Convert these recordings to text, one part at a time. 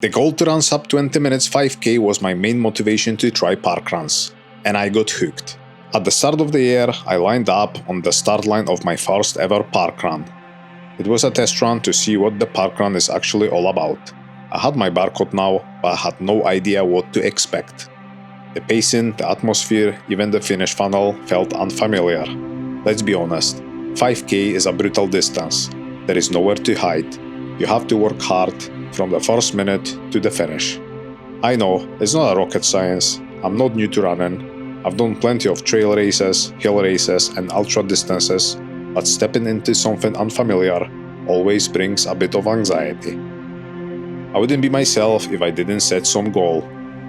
The goal to run sub 20 minutes 5k was my main motivation to try parkruns, and I got hooked. At the start of the year, I lined up on the start line of my first ever parkrun. It was a test run to see what the parkrun is actually all about. I had my barcode now, but I had no idea what to expect. The pacing, the atmosphere, even the finish funnel felt unfamiliar. Let's be honest, 5k is a brutal distance. There is nowhere to hide. You have to work hard from the first minute to the finish. I know, it's not a rocket science. I'm not new to running. I've done plenty of trail races, hill races and ultra distances, but stepping into something unfamiliar always brings a bit of anxiety. I wouldn't be myself if I didn't set some goal.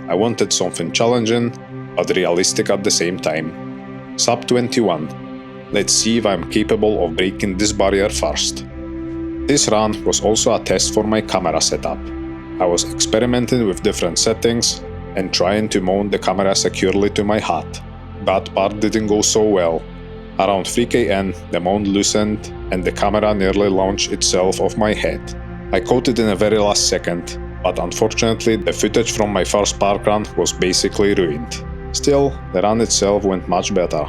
I wanted something challenging, but realistic at the same time. Sub 21. Let's see if I'm capable of breaking this barrier first. This run was also a test for my camera setup. I was experimenting with different settings and trying to mount the camera securely to my hat. That part didn't go so well. Around 3km, the mount loosened and the camera nearly launched itself off my head. I caught it in the very last second, but unfortunately the footage from my first parkrun was basically ruined. Still, the run itself went much better.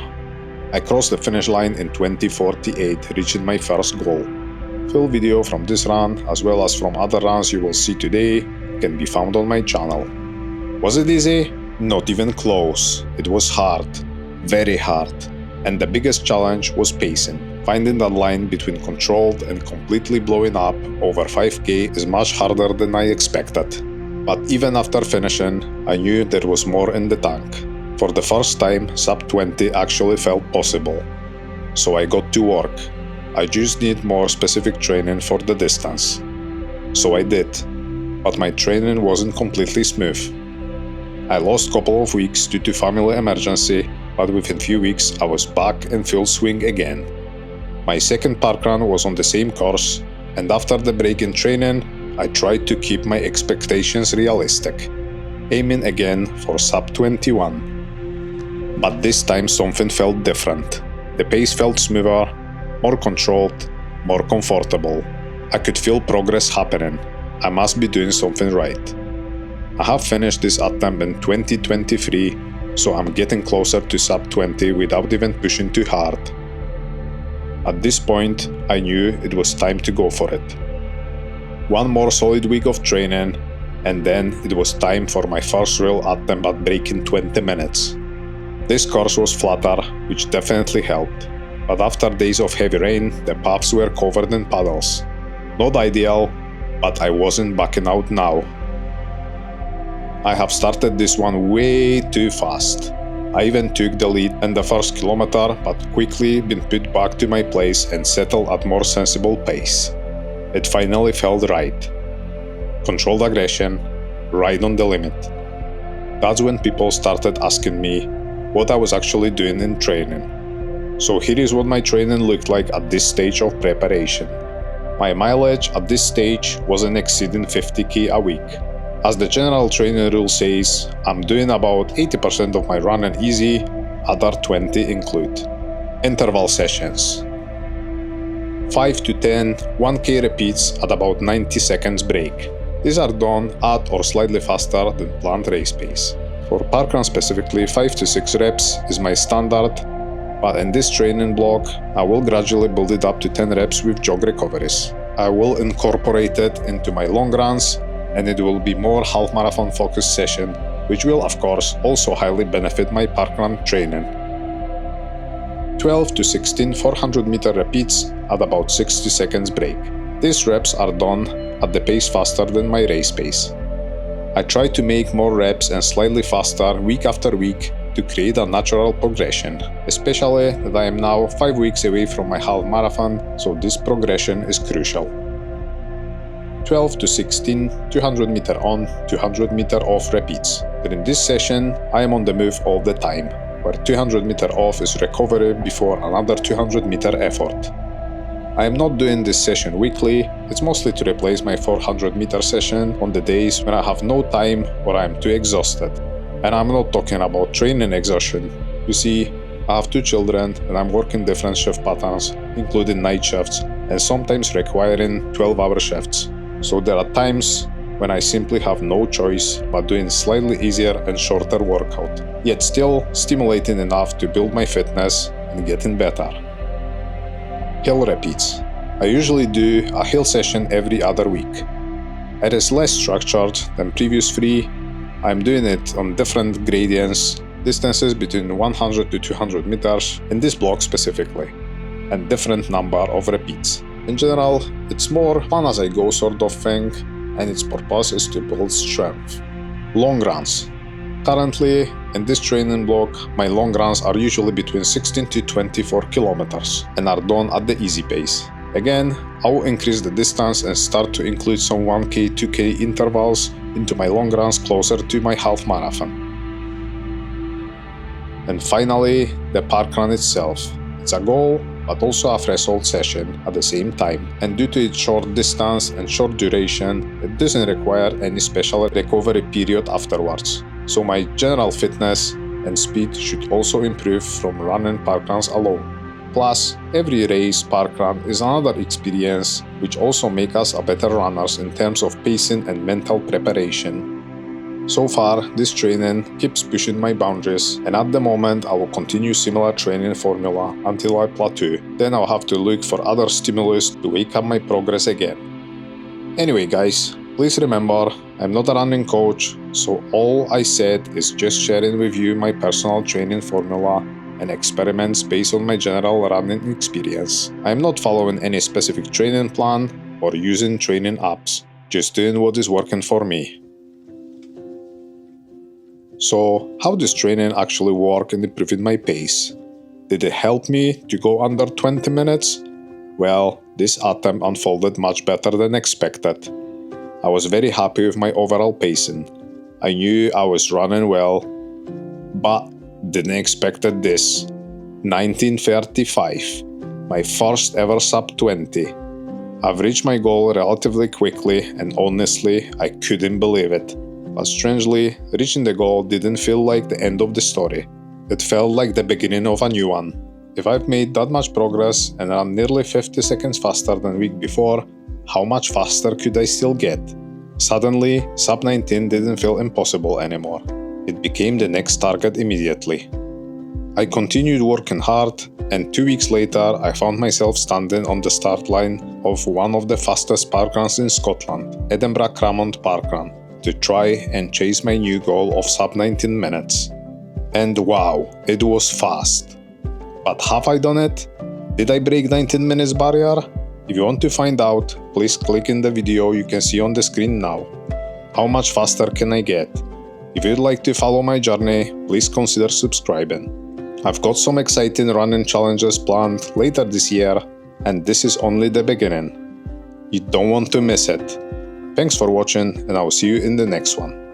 I crossed the finish line in 20:48, reaching my first goal. Full video from this run, as well as from other runs you will see today, can be found on my channel. Was it easy? Not even close. It was hard. Very hard. And the biggest challenge was pacing. Finding that line between controlled and completely blowing up over 5k is much harder than I expected. But even after finishing, I knew there was more in the tank. For the first time, sub 20 actually felt possible. So I got to work. I just need more specific training for the distance. So I did, but my training wasn't completely smooth. I lost a couple of weeks due to family emergency, but within few weeks I was back in full swing again. My second parkrun was on the same course, and after the break in training, I tried to keep my expectations realistic, aiming again for sub 21. But this time something felt different. The pace felt smoother, more controlled, more comfortable. I could feel progress happening. I must be doing something right. I have finished this attempt in 2023, so I'm getting closer to sub 20 without even pushing too hard. At this point, I knew it was time to go for it. One more solid week of training, and then it was time for my first real attempt at breaking 20 minutes. This course was flatter, which definitely helped. But after days of heavy rain, the paths were covered in puddles. Not ideal, but I wasn't backing out now. I have started this one way too fast. I even took the lead in the first kilometer, but quickly been put back to my place and settled at more sensible pace. It finally felt right. Controlled aggression, right on the limit. That's when people started asking me what I was actually doing in training. So here is what my training looked like at this stage of preparation. My mileage at this stage wasn't exceeding 50k a week. As the general training rule says, I'm doing about 80% of my running easy, other 20 include. Interval sessions. 5 to 10 1k repeats at about 90 seconds break. These are done at or slightly faster than planned race pace. For parkrun specifically, 5 to 6 reps is my standard, but in this training block, I will gradually build it up to 10 reps with jog recoveries. I will incorporate it into my long runs, and it will be more half marathon focused session, which will of course also highly benefit my parkrun training. 12 to 16 400 meter repeats at about 60 seconds break. These reps are done at the pace faster than my race pace. I try to make more reps and slightly faster week after week to create a natural progression, especially that I am now 5 weeks away from my half marathon, so this progression is crucial. 12 to 16 200 meter on, 200 meter off repeats. During this session, I am on the move all the time, where 200 meter off is recovery before another 200 meter effort. I am not doing this session weekly, it's mostly to replace my 400 meter session on the days when I have no time or I am too exhausted. And I'm not talking about training exhaustion. You see, I have 2 children and I'm working different shift patterns, including night shifts, and sometimes requiring 12-hour shifts. So there are times when I simply have no choice but doing slightly easier and shorter workout, yet still stimulating enough to build my fitness and getting better. Hill repeats. I usually do a hill session every other week. It is less structured than previous 3. I'm doing it on different gradients, distances between 100 to 200 meters in this block specifically, and different number of repeats. In general, it's more fun as I go sort of thing, and its purpose is to build strength. Long runs. Currently, in this training block, my long runs are usually between 16 to 24 kilometers and are done at the easy pace. Again, I will increase the distance and start to include some 1k, 2k intervals into my long runs closer to my half marathon. And finally, the parkrun itself. It's a goal, but also a threshold session at the same time, and due to its short distance and short duration, it doesn't require any special recovery period afterwards. So my general fitness and speed should also improve from running parkruns alone. Plus, every race parkrun is another experience which also makes us a better runners in terms of pacing and mental preparation. So far, this training keeps pushing my boundaries, and at the moment I will continue similar training formula until I plateau. Then I'll have to look for other stimulus to wake up my progress again. Anyway guys, please remember, I'm not a running coach, so all I said is just sharing with you my personal training formula and experiments based on my general running experience. I am not following any specific training plan or using training apps, just doing what is working for me. So, how does training actually work in improving my pace? Did it help me to go under 20 minutes? Well, this attempt unfolded much better than expected. I was very happy with my overall pacing. I knew I was running well, but didn't expect this. 19:35, my first ever sub-20. I've reached my goal relatively quickly, and honestly, I couldn't believe it. But strangely, reaching the goal didn't feel like the end of the story. It felt like the beginning of a new one. If I've made that much progress and run nearly 50 seconds faster than the week before, how much faster could I still get? Suddenly, sub-19 didn't feel impossible anymore. It became the next target immediately. I continued working hard, and 2 weeks later I found myself standing on the start line of one of the fastest parkruns in Scotland, Edinburgh Cramond Parkrun, to try and chase my new goal of sub-19 minutes. And wow, it was fast. But have I done it? Did I break 19 minutes barrier? If you want to find out, please click in the video you can see on the screen now. How much faster can I get? If you'd like to follow my journey, please consider subscribing. I've got some exciting running challenges planned later this year, and this is only the beginning. You don't want to miss it. Thanks for watching, and I will see you in the next one.